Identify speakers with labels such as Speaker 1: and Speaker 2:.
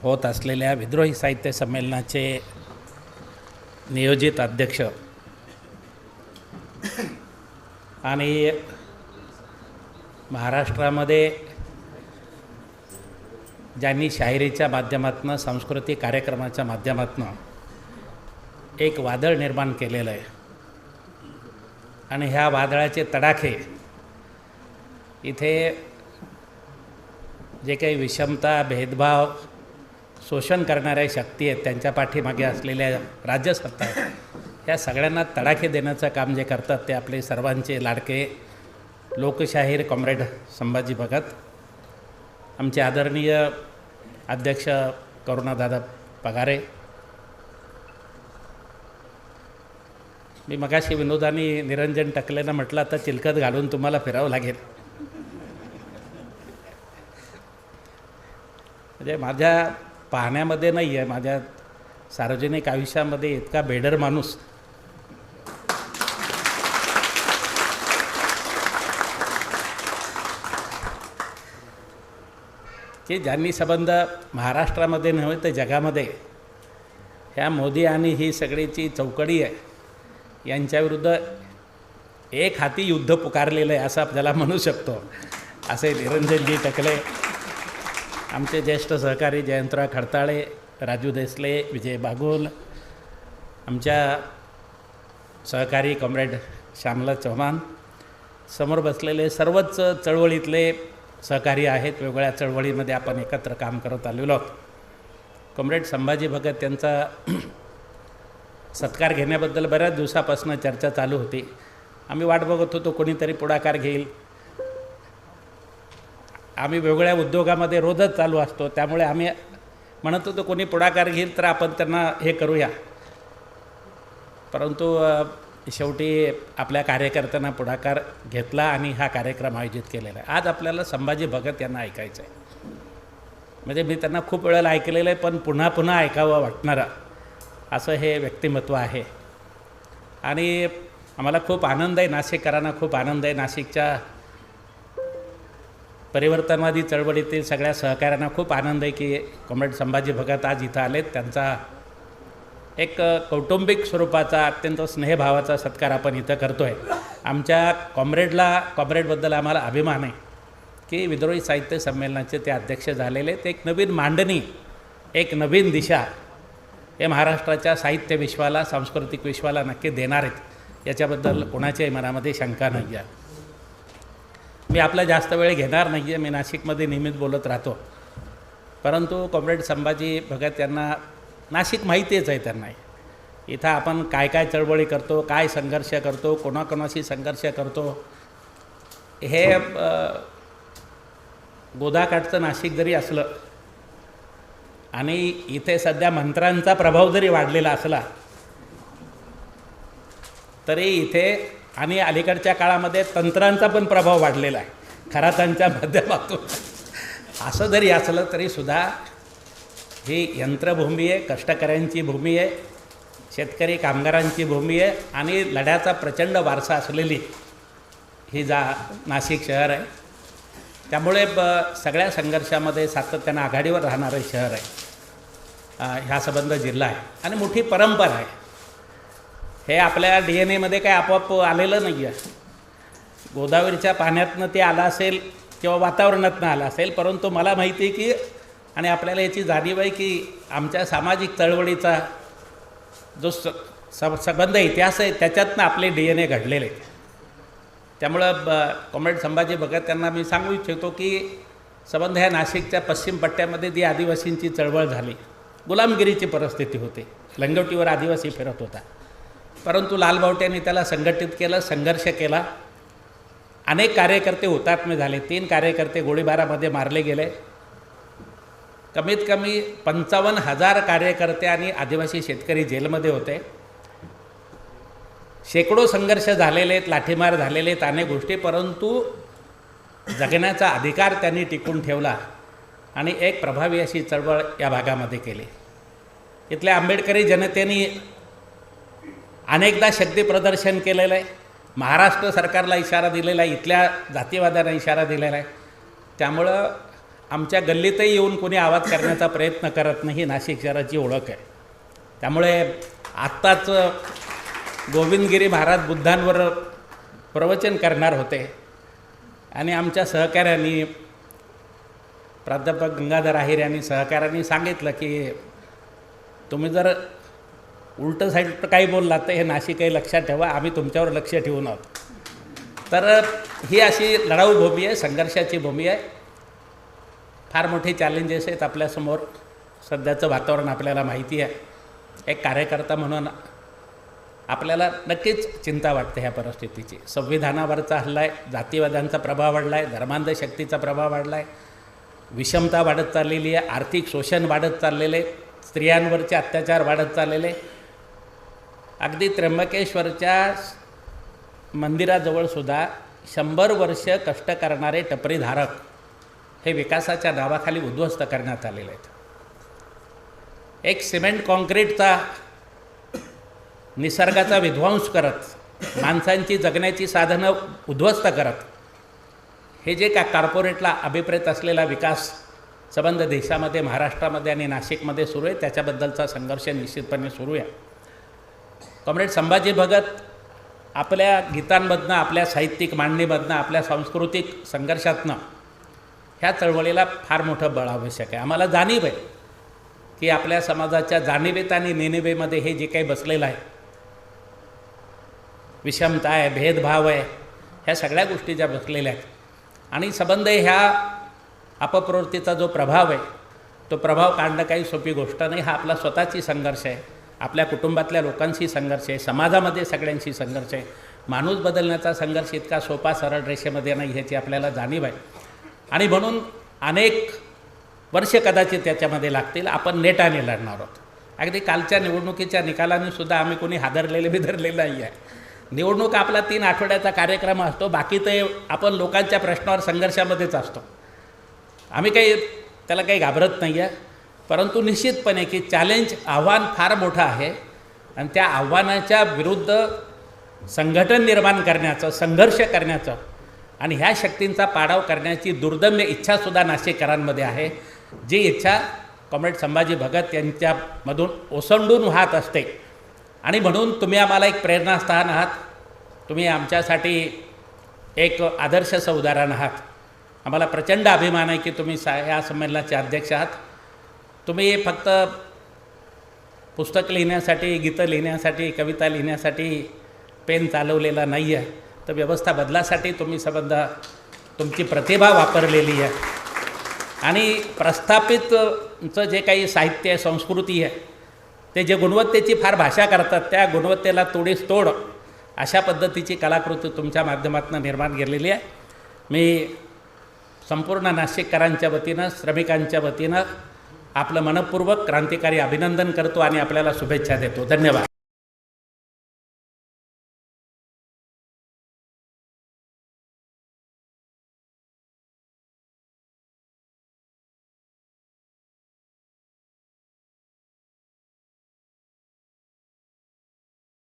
Speaker 1: होत असलेल्या विद्रोही साहित्य संमेलनाचे नियोजित अध्यक्ष आणि महाराष्ट्रामध्ये ज्यांनी शाहिरीच्या माध्यमातून सांस्कृतिक कार्यक्रमाच्या माध्यमातून एक वादळ निर्माण केलेलं आहे आणि ह्या वादळाचे तडाखे इथे जे काही विषमता भेदभाव शोषण करणाऱ्या शक्ती आहेत त्यांच्या पाठीमागे असलेल्या राज्यसत्ता आहेत या सगळ्यांना तडाखे देण्याचं काम जे करतात ते आपले सर्वांचे लाडके लोकशाहीर कॉम्रेड संभाजी भगत, आमचे आदरणीय अध्यक्ष करुणादादा पगारे. मी मगाशी विनोदानी निरंजन टकलेनं म्हटलं आता चिलखत घालून तुम्हाला फिरावं लागेल. म्हणजे माझ्या पाहण्यामध्ये नाही आहे, माझ्या सार्वजनिक आयुष्यामध्ये इतका बेडर माणूस की ज्यांनी संबंध महाराष्ट्रामध्ये नव्हे तर जगामध्ये ह्या मोदी आणि ही सगळीची चौकडी आहे यांच्याविरुद्ध एक हाती युद्ध पुकारलेलं आहे असं आपल्याला म्हणू शकतो. असे निरंजनजी टकले, आमचे ज्येष्ठ सहकारी जयंतराव खडताळे, राजू देसले, विजय बागुल, आमच्या सहकारी कॉम्रेड श्यामला चव्हाण, समोर बसलेले सर्वच चळवळीतले सहकारी आहेत. वेगवेगळ्या चळवळीमध्ये आपण एकत्र काम करत आलेलो आहोत. कॉम्रेड संभाजी भगत यांचा सत्कार घेण्याबद्दल बऱ्याच दिवसापासून चर्चा चालू होती. आम्ही वाट बघत होतो कोणीतरी पुढाकार घेईल. आम्ही वेगवेगळ्या उद्योगामध्ये रोजच चालू असतो त्यामुळे आम्ही म्हणत होतो कोणी पुढाकार घेईल तर आपण त्यांना हे करूया. परंतु शेवटी आपल्या कार्यकर्त्यांना पुढाकार घेतला आणि हा कार्यक्रम आयोजित केलेला आहे. आज आपल्याला संभाजी भगत यांना ऐकायचं आहे. म्हणजे मी त्यांना खूप वेळेला ऐकलेलं आहे पण पुन्हा पुन्हा ऐकावं वाटणारं असं हे व्यक्तिमत्व आहे. आणि आम्हाला खूप आनंद आहे, नाशिककरांना खूप आनंद आहे, नाशिकच्या परिवर्तनवादी चळवळीतील सगळ्या सहकाऱ्यांना खूप आनंद आहे की कॉम्रेड संभाजी भगत आज इथं आलेत. त्यांचा एक कौटुंबिक स्वरूपाचा अत्यंत स्नेहभावाचा सत्कार आपण इथं करतो आहे. आमच्या कॉम्रेडबद्दल आम्हाला अभिमान आहे की विद्रोही साहित्य संमेलनाचे ते अध्यक्ष झालेले. ते एक नवीन मांडणी, एक नवीन दिशा हे महाराष्ट्राच्या साहित्य विश्वाला, सांस्कृतिक विश्वाला नक्की देणार आहेत याच्याबद्दल कोणाच्याही मनामध्ये शंका नाही आहे. मी आपला जास्त वेळ घेणार नाही आहे, मी नाशिकमध्ये नियमित बोलत राहतो. परंतु कॉम्रेड संभाजी भगत यांना नाशिक माहितीच आहे. त्यांना इथं आपण काय काय चळवळी करतो, काय संघर्ष करतो, कोणाकोणाशी संघर्ष करतो हे गोदाकाठचं नाशिक जरी असलं आणि इथे सध्या मंत्र्यांचा प्रभाव जरी वाढलेला असला तरी इथे आणि अलीकडच्या काळामध्ये तंत्रांचा पण प्रभाव वाढलेला आहे खरातांच्या माध्यमातून. असं जरी असलं तरीसुद्धा ही यंत्रभूमी आहे, कष्टकऱ्यांची भूमी आहे, शेतकरी कामगारांची भूमी आहे आणि लढ्याचा प्रचंड वारसा असलेली ही नाशिक शहर आहे. त्यामुळे सगळ्या संघर्षामध्ये सातत्यानं आघाडीवर राहणारं शहर आहे. ह्या संबंध जिल्हा आहे आणि मोठी परंपरा आहे. हे आपल्या DNA काही आपोआप आलेलं नाही आहे. गोदावरीच्या पाण्यातनं ते आलं असेल किंवा वातावरणातनं आलं असेल. परंतु मला माहिती आहे की आणि आपल्याला याची जाणीव आहे की आमच्या सामाजिक चळवळीचा जो संबंध इतिहास आहे त्याच्यातनं आपले DNA घडलेले आहेत. त्यामुळं कॉम्रेड संभाजी भगत यांना मी सांगू इच्छितो की संबंध ह्या नाशिकच्या पश्चिम पट्ट्यामध्ये जी आदिवासींची चळवळ झाली, गुलामगिरीची परिस्थिती होती, लंगोटीवर आदिवासी फिरत होता. परंतु लालबावट्यांनी त्याला संघटित केलं, संघर्ष केला. अनेक कार्यकर्ते हुतात्मे झाले. 3 कार्यकर्ते गोळीबारामध्ये मारले गेले. कमीत कमी 55,000 कार्यकर्ते आणि आदिवासी शेतकरी जेलमध्ये होते. शेकडो संघर्ष झालेले आहेत, लाठीमार झालेले आहेत, अनेक गोष्टी. परंतु जगण्याचा अधिकार त्यांनी टिकून ठेवला आणि एक प्रभावी अशी चळवळ या भागामध्ये केली. इथल्या आंबेडकरी जनतेने अनेकदा शक्ती प्रदर्शन केलेलं आहे. महाराष्ट्र सरकारला इशारा दिलेला आहे, इथल्या जातीवाद्यांना इशारा दिलेला आहे. त्यामुळं आमच्या गल्लीतही येऊन कोणी आवाज करण्याचा प्रयत्न करत नाही, नाशिक शहराची ओळख आहे. त्यामुळे आत्ताच गोविंदगिरी महाराज बुद्धांवर प्रवचन करणार होते आणि आमच्या सहकाऱ्यांनी प्राध्यापक गंगाधर आहिर यांनी सहकाऱ्यांनी सांगितलं की तुम्ही जर उलटं साईड काही बोललात तर हे नाशिकही लक्षात ठेवा, आम्ही तुमच्यावर लक्ष ठेवून आहोत. तर ही अशी लढाऊ भूमी आहे, संघर्षाची भूमी आहे. फार मोठे चॅलेंजेस आहेत आपल्यासमोर. सध्याचं वातावरण आपल्याला माहिती आहे. एक कार्यकर्ता म्हणून आपल्याला नक्कीच चिंता वाटते ह्या परिस्थितीची. संविधानावरचा हल्ला आहे, जातीवाद्यांचा प्रभाव वाढला आहे, धर्मांध शक्तीचा प्रभाव वाढला आहे, विषमता वाढत चाललेली आहे, आर्थिक शोषण वाढत चाललेले, स्त्रियांवरचे अत्याचार वाढत चाललेले. अगदी त्र्यंबकेश्वरच्या मंदिराजवळसुद्धा 100 वर्ष कष्ट करणारे टपरीधारक हे विकासाच्या नावाखाली उद्ध्वस्त करण्यात आलेले आहेत. एक सिमेंट कॉन्क्रीटचा निसर्गाचा विध्वंस करत, माणसांची जगण्याची साधनं उद्ध्वस्त करत, हे जे का कॉर्पोरेटला अभिप्रेत असलेला विकास संबंध देशामध्ये, महाराष्ट्रामध्ये आणि नाशिकमध्ये सुरू आहे, त्याच्याबद्दलचा संघर्ष निश्चितपणे सुरू आहे. कॉम्रेड संभाजी भगत आपल्या गीतांमधनं, आपल्या साहित्यिक मांडणीमधनं, आपल्या सांस्कृतिक संघर्षातनं ह्या चळवळीला फार मोठं बळ आवश्यक आहे. आम्हाला जाणीव आहे की आपल्या समाजाच्या जाणीवेत आणि नेणिवेमध्ये हे जे काही बसलेलं आहे, विषमता आहे, भेदभाव आहे, ह्या सगळ्या गोष्टी ज्या बसलेल्या आहेत आणि संबंध ह्या अपप्रवृत्तीचा जो प्रभाव आहे, तो प्रभाव काढणं काही सोपी गोष्ट नाही. हा आपला स्वतःची संघर्ष आहे, आपल्या कुटुंबातल्या लोकांशी संघर्ष आहे, समाजामध्ये सगळ्यांशी संघर्ष आहे. माणूस बदलण्याचा संघर्ष इतका सोपा सरळ रेषेमध्ये नाही, ह्याची आपल्याला जाणीव आहे. आणि म्हणून अनेक वर्ष कदाचित त्याच्यामध्ये लागतील. आपण नेटाने लढणार आहोत. अगदी कालच्या निवडणुकीच्या निकालाने सुद्धा आम्ही कोणी हादरलेले बिदरलेलं नाही आहे. निवडणूक आपला 3 आठवड्याचा कार्यक्रम असतो, बाकी ते आपण लोकांच्या प्रश्नावर संघर्षामध्येच असतो. आम्ही त्याला काही घाबरत नाही आहे. परंतु निश्चितपणे की चॅलेंज, आव्हान फार मोठं आहे आणि त्या आव्हानाच्या विरुद्ध संघटन निर्माण करण्याचं, संघर्ष करण्याचं आणि ह्या शक्तींचा पाडाव करण्याची दुर्दम्य इच्छासुद्धा नाशिककरांमध्ये आहे. जी इच्छा कॉम्रेड संभाजी भगत यांच्यामधून ओसंडून वाहत असते आणि म्हणून तुम्ही आम्हाला एक प्रेरणास्थान आहात. तुम्ही आमच्यासाठी एक आदर्शाचं उदाहरण आहात. आम्हाला प्रचंड अभिमान आहे की तुम्ही या संमेलनाचे अध्यक्ष आहात. तुम्ही फक्त पुस्तक लिहिण्यासाठी, गीतं लिहिण्यासाठी, कविता लिहिण्यासाठी पेन चालवलेला नाही आहे, तर व्यवस्था बदलासाठी तुम्ही संबंध तुमची प्रतिभा वापरलेली आहे आणि प्रस्थापितचं जे काही साहित्य आहे, संस्कृती आहे, ते जे गुणवत्तेची फार भाषा करतात, त्या गुणवत्तेला तोडीस तोड अशा पद्धतीची कलाकृती तुमच्या माध्यमातून निर्माण केलेली आहे. मी संपूर्ण नाशिककरांच्या वतीनं, श्रमिकांच्या वतीनं आपलं मनपूर्वक क्रांतिकारी अभिनंदन करतो आणि आपल्याला शुभेच्छा देतो. धन्यवाद.